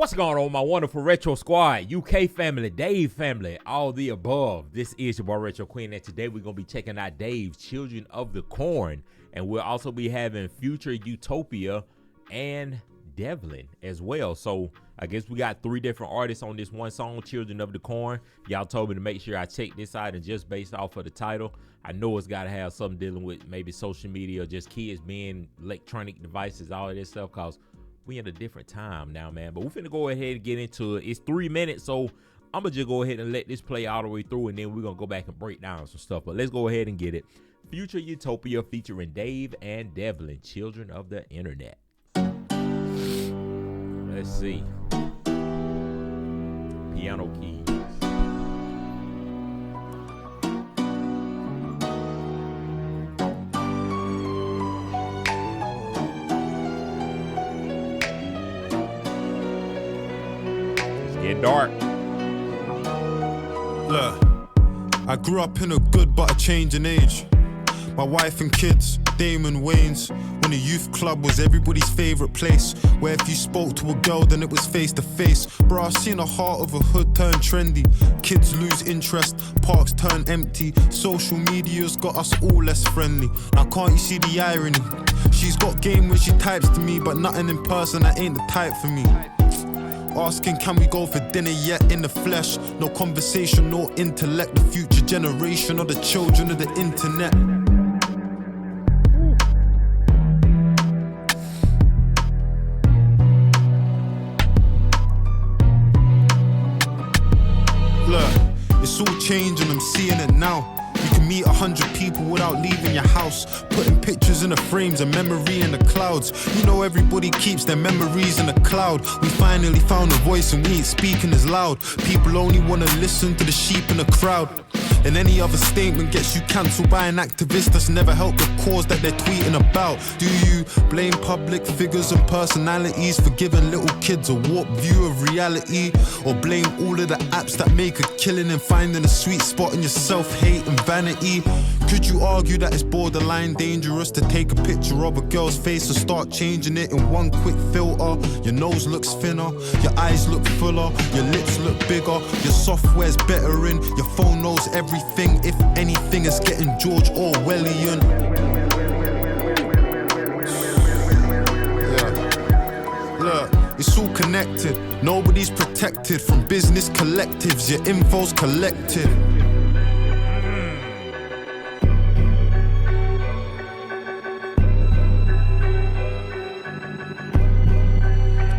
What's going on, my wonderful Retro Squad, UK family, Dave family, all the above? This is your boy Retro Quin, and today we're going to be checking out Dave's Children of the Corn, and we'll also be having Future Utopia and Devlin as well. So I guess we got three different artists on this one song, Children of the Corn. Y'all told me to make sure I check this out, and just based off of the title, I know it's got to have something dealing with maybe social media or just kids being electronic devices, all of this stuff, because we in a different time now, man. But we're finna go ahead and get into it. It's 3 minutes, so I'm gonna just go ahead and let this play all the way through, and then we're gonna go back and break down some stuff. But let's go ahead and get it. Future Utopia featuring Dave and Devlin, Children of the Internet. Let's see. Piano keys. Dark. Look, I grew up in a good but a changing age. My wife and kids, Damon Wayne's. When the youth club was everybody's favorite place, where if you spoke to a girl then it was face to face. Bro, I've seen the heart of a hood turn trendy. Kids lose interest, parks turn empty. Social media's got us all less friendly. Now can't you see the irony? She's got game when she types to me, but nothing in person, that ain't the type for me. Asking can we go for dinner yet in the flesh. No conversation, no intellect. The future generation are the children of the internet. Look, it's all changing, I'm seeing it now. You can meet 100 people without leaving your house. Putting pictures in the frames, a memory in the clouds. You know everybody keeps their memories in the cloud. We finally found a voice and we ain't speaking as loud. People only wanna listen to the sheep in the crowd. And any other statement gets you cancelled by an activist that's never helped the cause that they're tweeting about. Do you blame public figures and personalities for giving little kids a warped view of reality? Or blame all of the apps that make a killing and finding a sweet spot in your self-hate and vanity? Could you argue that it's borderline dangerous to take a picture of a girl's face and start changing it in one quick filter? Your nose looks thinner, your eyes look fuller, your lips look bigger, your software's bettering, your phone knows everything. If anything, it's getting George Orwellian. Yeah. Look, it's all connected. Nobody's protected from business collectives. Your info's collected.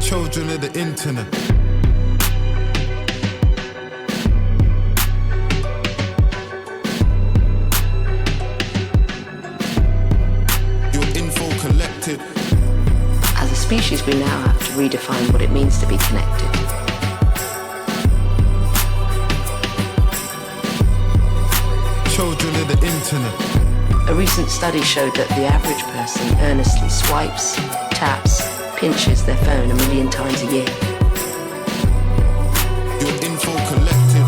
Children of the internet. As a species, we now have to redefine what it means to be connected. Children of the internet. A recent study showed that the average person earnestly swipes, taps, pinches their phone 1 million times a year. Your info collected.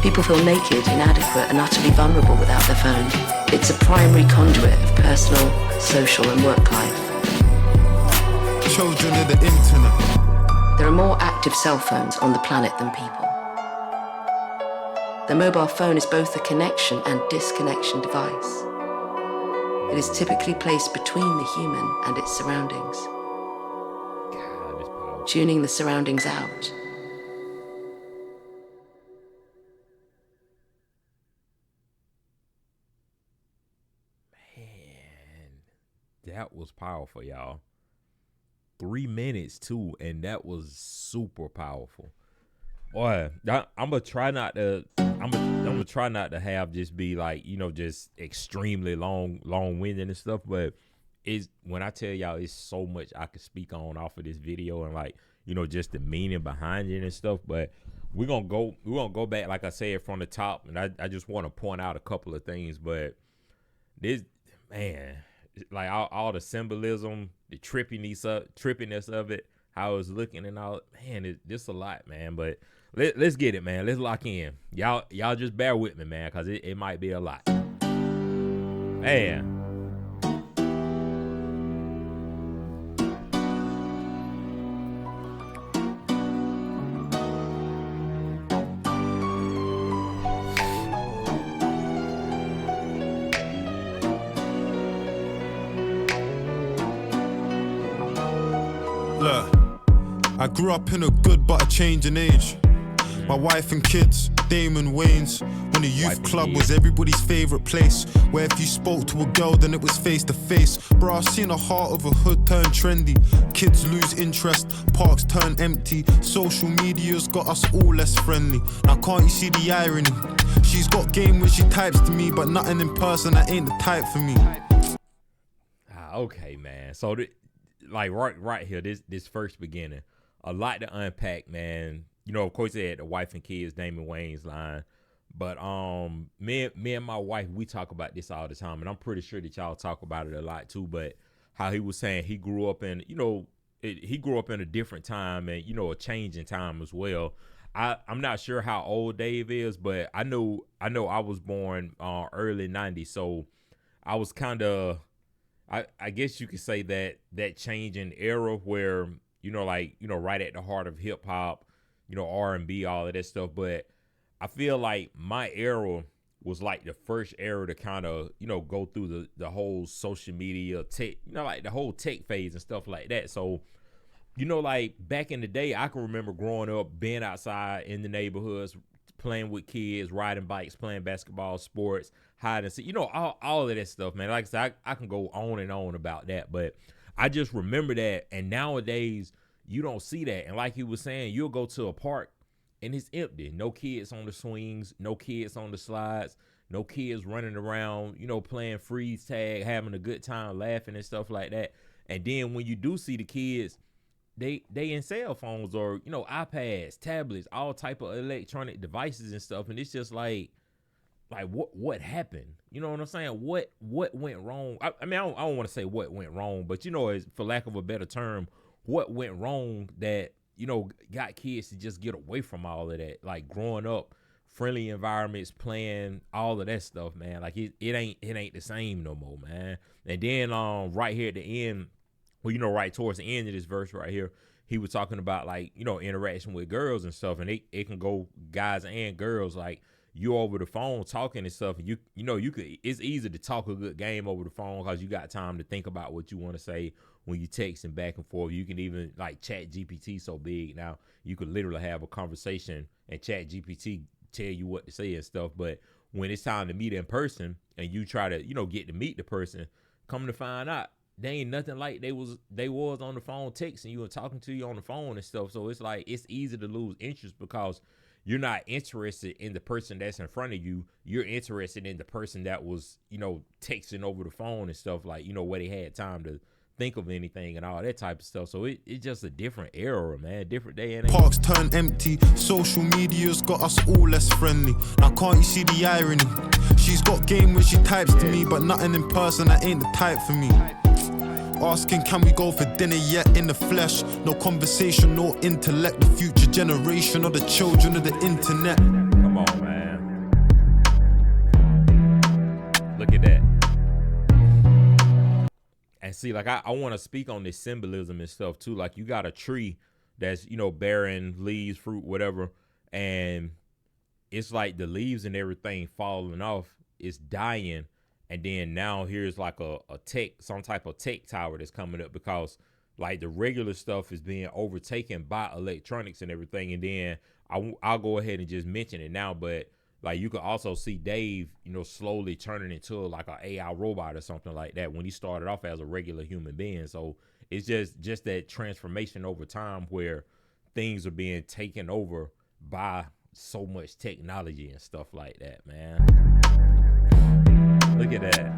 People feel naked, inadequate, and utterly vulnerable without their phone. It's a primary conduit of personal, social, and work life. Children of the internet. There are more active cell phones on the planet than people. The mobile phone is both a connection and disconnection device. It is typically placed between the human and its surroundings, tuning the surroundings out. That was powerful, y'all. 3 minutes too, and that was super powerful. Boy, I'm gonna try not to. I'm gonna try not to have just be like, you know, just extremely long-winded and stuff. But it's when I tell y'all, it's so much I could speak on off of this video and, like, you know, just the meaning behind it and stuff. But we're gonna go back, like I said, from the top, and I just want to point out a couple of things. But this, man, like all the symbolism, the trippiness of it, how it's looking and all, man, it's just a lot, man. But let's get it, man. Let's lock in. Y'all just bear with me, man, because it might be a lot. Man. I grew up in a good but a changing age. My wife and kids, Damon Wayne's. When the youth club was everybody's favourite place, where if you spoke to a girl then it was face to face. Bro, I've seen the heart of a hood turn trendy. Kids lose interest, parks turn empty. Social media's got us all less friendly. Now can't you see the irony? She's got game when she types to me, but nothing in person, that ain't the type for me. Okay, man. So like right here, this first beginning, a lot to unpack, man. You know, of course, they had the wife and kids, Damon Wayne's line. But me and my wife, we talk about this all the time, and I'm pretty sure that y'all talk about it a lot too. But how he was saying he grew up in, he grew up in a different time and, a changing time as well. I'm not sure how old Dave is, but I know I was born early 90s, so I was kind of, I guess you could say that changing era where, right at the heart of hip hop, R&B, all of that stuff. But I feel like my era was like the first era to kind of, go through the whole social media tech, like the whole tech phase and stuff like that. So, like back in the day, I can remember growing up, being outside in the neighborhoods, playing with kids, riding bikes, playing basketball, sports, hide and seek, all of that stuff, man. Like I said, I can go on and on about that, but I just remember that. And nowadays, you don't see that. And like he was saying, you'll go to a park and it's empty. No kids on the swings, no kids on the slides, no kids running around, playing freeze tag, having a good time, laughing and stuff like that. And then when you do see the kids, they in cell phones or, iPads, tablets, all type of electronic devices and stuff. And it's just like what happened? You know what I'm saying? What went wrong? I don't want to say what went wrong, but for lack of a better term, what went wrong that, got kids to just get away from all of that, like growing up, friendly environments, playing, all of that stuff, man. Like it ain't the same no more, man. And then right here at the end, well, right towards the end of this verse right here, he was talking about like, interaction with girls and stuff, and it can go guys and girls, like you over the phone talking and stuff, and you could, it's easy to talk a good game over the phone because you got time to think about what you want to say when you texting back and forth. You can even, like, Chat GPT so big now, you could literally have a conversation and Chat GPT tell you what to say and stuff. But when it's time to meet in person and you try to, get to meet the person, come to find out they ain't nothing like they was on the phone texting you and talking to you on the phone and stuff. So it's like, it's easy to lose interest because you're not interested in the person that's in front of you. You're interested in the person that was, texting over the phone and stuff, like, where they had time to think of anything and all that type of stuff. So it's just a different era, man. Different day and age. Parks turn empty. Social media's got us all less friendly. Now can't you see the irony? She's got game when she types to me, but nothing in person, that ain't the type for me. Asking, can we go for dinner yet in the flesh? No conversation, no intellect. The future generation or the children of the internet. Come on, man. Look at that. And see, like, I want to speak on this symbolism and stuff too. Like, you got a tree that's, bearing leaves, fruit, whatever. And it's like the leaves and everything falling off. It's dying. And then now here's like some type of tech tower that's coming up because like the regular stuff is being overtaken by electronics and everything. And then I'll go ahead and just mention it now, but like you could also see Dave, slowly turning into like an AI robot or something like that when he started off as a regular human being. So it's just that transformation over time where things are being taken over by so much technology and stuff like that, man. Look at that.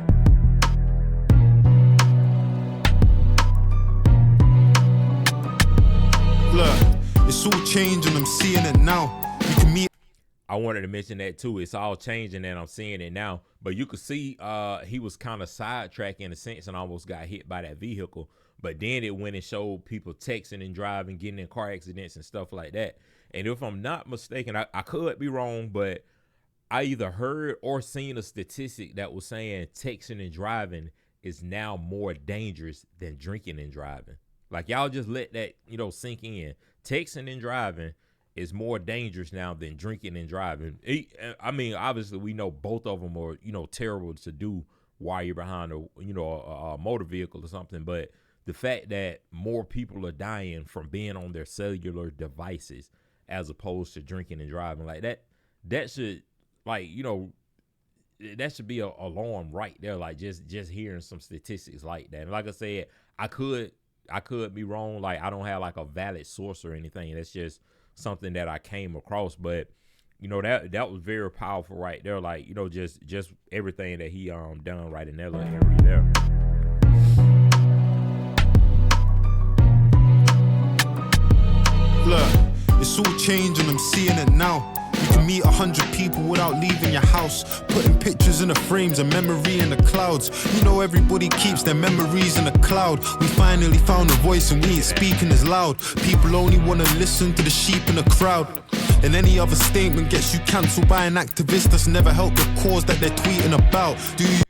Look, it's all changing, I'm seeing it now. You can meet. I wanted to mention that too. It's all changing and I'm seeing it now. But you could see he was kind of sidetracked in a sense and almost got hit by that vehicle. But then it went and showed people texting and driving, getting in car accidents and stuff like that. And if I'm not mistaken, I could be wrong, but I either heard or seen a statistic that was saying texting and driving is now more dangerous than drinking and driving. Like, y'all just let that, sink in. Texting and driving is more dangerous now than drinking and driving. I mean, obviously we know both of them are, terrible to do while you're behind a motor vehicle or something. But the fact that more people are dying from being on their cellular devices as opposed to drinking and driving, like that should, like, that should be a alarm right there. Like just hearing some statistics like that. And like I said, I could be wrong. Like I don't have like a valid source or anything. That's just something that I came across. But that was very powerful right there. Like just everything that he done right in that little area there. Look, it's all changing, I'm seeing it now. You can meet 100 people without leaving your house. Putting pictures in the frames, a memory in the clouds. Everybody keeps their memories in the cloud. We finally found a voice and we ain't speaking as loud. People only wanna listen to the sheep in the crowd. And any other statement gets you cancelled by an activist that's never helped the cause that they're tweeting about. Do you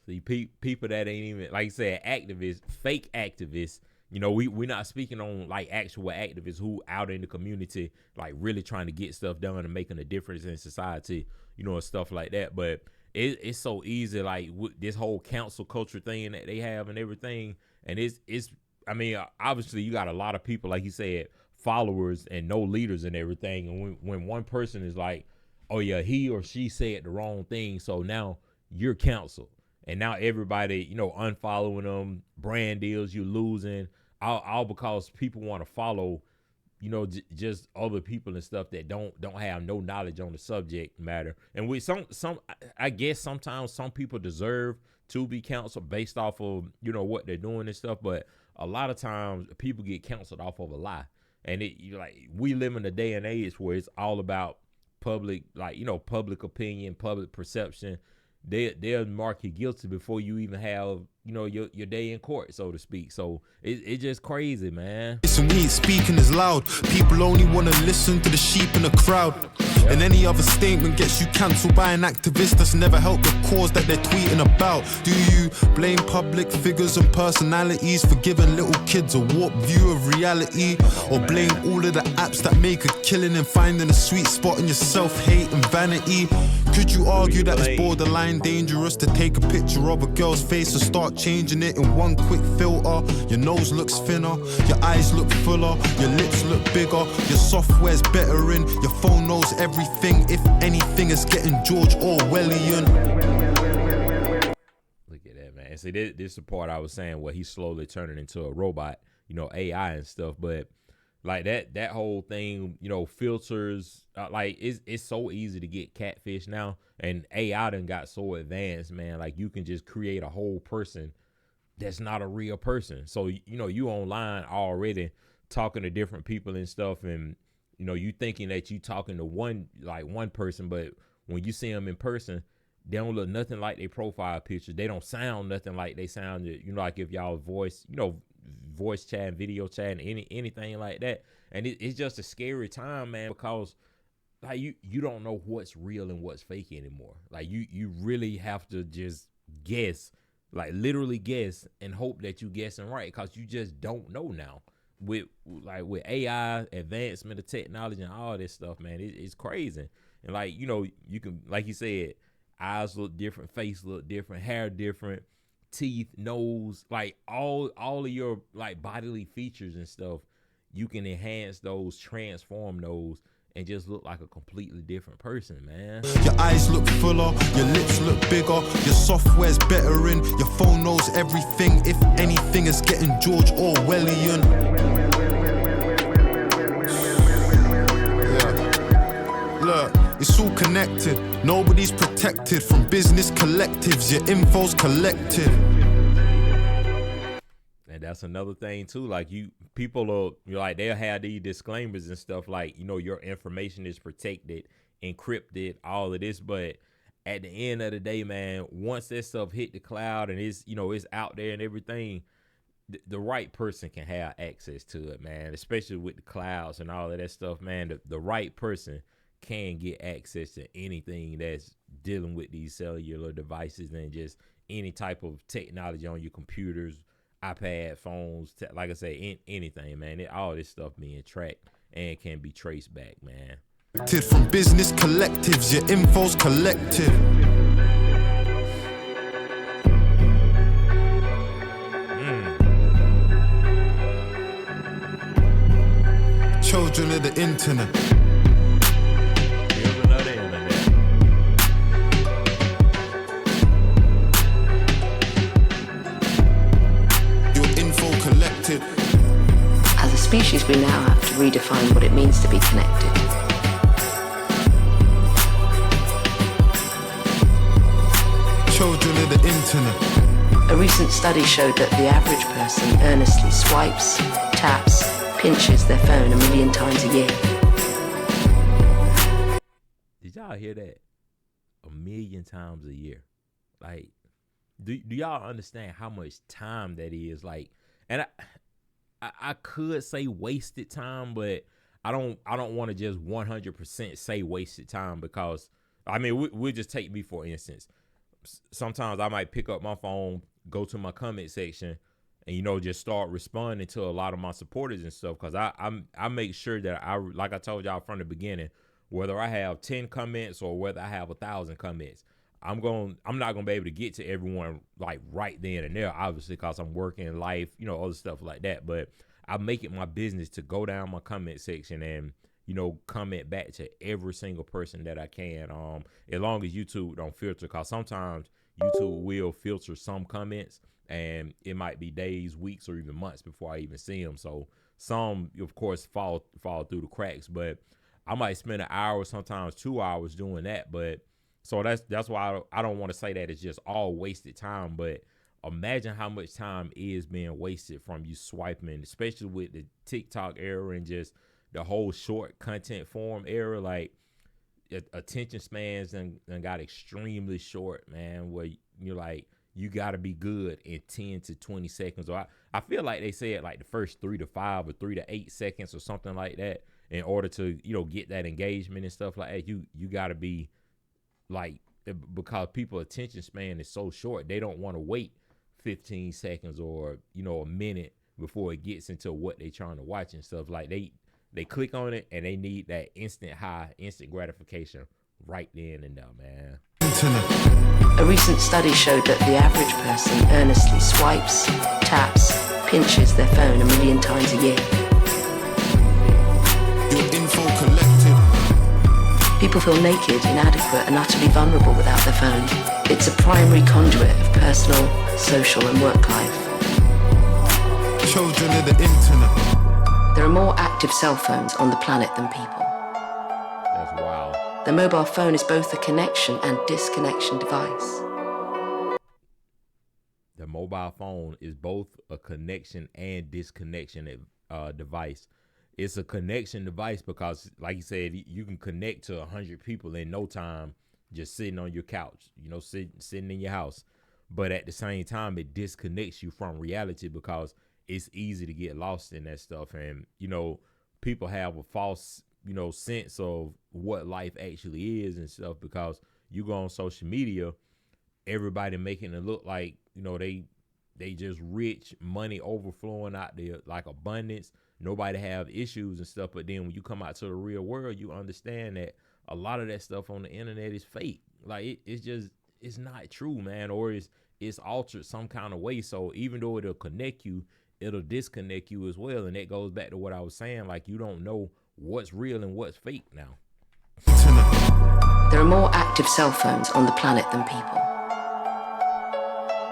see people that ain't even, like you said, activists, fake activists? We're not speaking on like actual activists who out in the community, like really trying to get stuff done and making a difference in society, and stuff like that. But it's so easy, like with this whole council culture thing that they have and everything. And obviously you got a lot of people, like you said, followers and no leaders and everything. And when one person is like, oh yeah, he or she said the wrong thing, so now you're canceled. And now everybody, unfollowing them, brand deals you're losing, all because people want to follow, just other people and stuff that don't have no knowledge on the subject matter. And with some, I guess sometimes some people deserve to be canceled based off of, what they're doing and stuff. But a lot of times people get canceled off of a lie. And we live in a day and age where it's all about public, public opinion, public perception. They'll mark you guilty before you even have, your day in court, so to speak. So it's just crazy, man. Listen, we ain't speaking as loud. People only want to listen to the sheep in the crowd. Yep. And any other statement gets you cancelled by an activist that's never helped the cause that they're tweeting about. Do you blame public figures and personalities for giving little kids a warped view of reality? Or blame all of the apps that make a killing and finding a sweet spot in your self-hate and vanity? Could you argue that it's borderline dangerous to take a picture of a girl's face and start changing it in one quick filter? Your nose looks thinner, your eyes look fuller, your lips look bigger, your software's bettering, your phone knows everything. If anything, it's getting George Orwellian. Look at that, man. See, this is the part I was saying where he's slowly turning into a robot, AI and stuff. But like that whole thing, filters, like it's so easy to get catfish now, and AI done got so advanced, man. Like you can just create a whole person that's not a real person. So you online already talking to different people and stuff, and you thinking that you talking to one person, but when you see them in person, they don't look nothing like their profile picture. They don't sound nothing like they sounded, like if y'all voice chat, video chat, anything like that. And it's just a scary time, man, because like you don't know what's real and what's fake anymore. Like you really have to just guess, like literally guess, and hope that you guessing right, because you just don't know now. With AI advancement of technology and all this stuff, man, it's crazy. And like you can, like you said, eyes look different, face look different, hair different, teeth, nose, like all of your like bodily features and stuff, you can enhance those, transform those, and just look like a completely different person, man. Your eyes look fuller, your lips look bigger, your software's bettering, your phone knows everything. If anything, it's getting George Orwellian. Yeah. Look, it's all connected. Nobody's protected from business collectives. Your info's collected. And that's another thing too. Like people are, like they'll have these disclaimers and stuff like, your information is protected, encrypted, all of this. But at the end of the day, man, once that stuff hit the cloud and it's, it's out there and everything, the right person can have access to it, man, especially with the clouds and all of that stuff, man. The right person can get access to anything that's dealing with these cellular devices and just any type of technology on your computers, iPad, phones, like I say, anything, man. All this stuff being tracked and can be traced back, man. From business collectives, your info's collected. Children of the internet. Here's another internet. Your info collected. As a species, we now have to redefine what it means to be connected. Children of the internet. A recent study showed that the average person earnestly swipes, taps, pinches their phone 1 million times a year. Did y'all hear that? 1 million times a year. Like, do y'all understand how much time that is? Like, and I could say wasted time, but I don't want to just 100% say wasted time, because I mean, we'll just take me for instance. Sometimes I might pick up my phone, go to my comment section, and just start responding to a lot of my supporters and stuff, because I make sure that like I told y'all from the beginning, whether I have 10 comments or whether I have 1,000 comments, I'm not gonna be able to get to everyone like right then and there, obviously, because I'm working life, other stuff like that. But I make it my business to go down my comment section and comment back to every single person that I can. As long as YouTube don't filter, because sometimes YouTube will filter some comments, and it might be days, weeks, or even months before I even see them. So some, of course, fall through the cracks. But I might spend an hour, sometimes 2 hours doing that. But so that's why I don't want to say that it's just all wasted time. But imagine how much time is being wasted from you swiping, especially with the TikTok era and just the whole short content form era. Like, attention spans and got extremely short, man, where you're like, you got to be good in 10 to 20 seconds. Or I feel like they said like the first 3 to 5 or 3 to 8 seconds or something like that, in order to, get that engagement and stuff like that. You got to be like, because people attention span is so short, they don't want to wait 15 seconds or, a minute before it gets into what they trying to watch and stuff. Like, they click on it and they need that instant high, instant gratification right then and there, man. A recent study showed that the average person earnestly swipes, taps, pinches their phone 1 million times a year. Your info collected. People feel naked, inadequate, and utterly vulnerable without their phone. It's a primary conduit of personal, social, and work life. Children of the internet. There are more active cell phones on the planet than people. That's wild. The mobile phone is both a connection and disconnection device. The mobile phone is both a connection and disconnection device. It's a connection device because, like you said, you can connect to 100 people in no time just sitting on your couch, sitting in your house. But at the same time, it disconnects you from reality because it's easy to get lost in that stuff. And, people have a false, sense of what life actually is and stuff, because you go on social media, everybody making it look like, they just rich, money overflowing out there, like abundance. Nobody have issues and stuff. But then when you come out to the real world, you understand that a lot of that stuff on the internet is fake. Like, it's not true, man, or it's altered some kind of way. So even though it'll connect you, it'll disconnect you as well. And that goes back to what I was saying. Like, you don't know what's real and what's fake now. There are more active cell phones on the planet than people.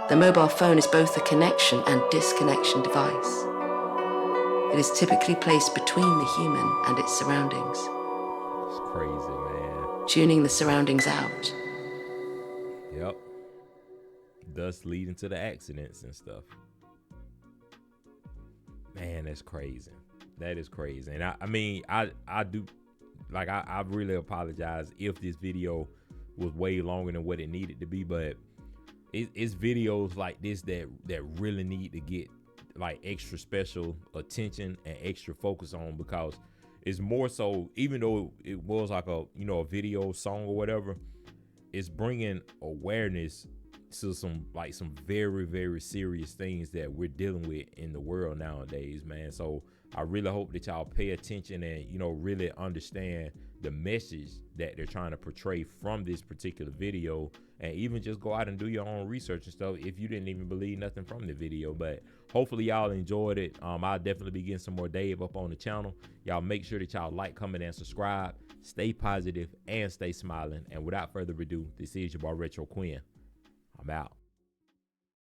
The mobile phone is both a connection and disconnection device. It is typically placed between the human and its surroundings. It's crazy, man. Tuning the surroundings out. Yep. Thus leading to the accidents and stuff. Man, that's crazy. That is crazy. And I do, like, I really apologize if this video was way longer than what it needed to be, but it's videos like this that really need to get like extra special attention and extra focus on, because it's more so, even though it was like a video song or whatever, it's bringing awareness to some very, very serious things that we're dealing with in the world nowadays, man. So I really hope that y'all pay attention and, you know, really understand the message that they're trying to portray from this particular video, and even just go out and do your own research and stuff if you didn't even believe nothing from the video. But hopefully y'all enjoyed it. I'll definitely be getting some more Dave up on the channel. Y'all make sure that y'all like, comment, and subscribe. Stay positive and stay smiling. And without further ado, this is your boy Retro Quin. I'm out.